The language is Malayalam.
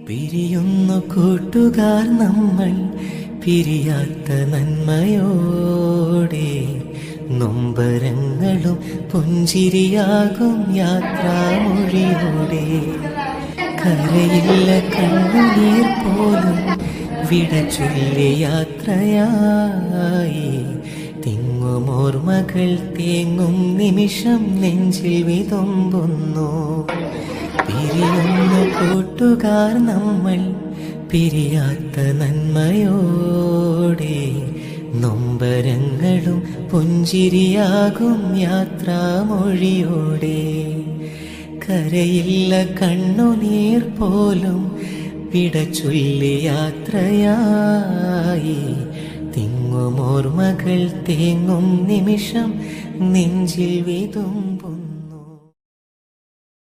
പിരിയുന്നു കൂട്ടുകാർ നമ്മൾ പിരിയാത്ത നന്മയോടെ, നൊമ്പരങ്ങളും പുഞ്ചിരിയാകും യാത്രാമൊഴിയോടെ. കരയില്ല കണ്ണുനീർ പോലും വിട ചൊല്ലി യാത്രയായി, തിങ്ങുമോർമകൾ തേങ്ങും നിമിഷം നെഞ്ചിൽ വിതുമ്പുന്നു. പിരിയുന്നു കൂട്ടുകാർ നമ്മൾ പിരിയാത്ത നന്മയോടെ, നൊമ്പരങ്ങളും പുഞ്ചിരിയാകും യാത്രാമൊഴിയോടെ. കരയില്ല കണ്ണുനീർ പോലും വിട ചൊല്ലി യാത്രയായി, തിങ്ങുമോർമകൾ തേങ്ങും നിമിഷം നെഞ്ചിൽ വിതും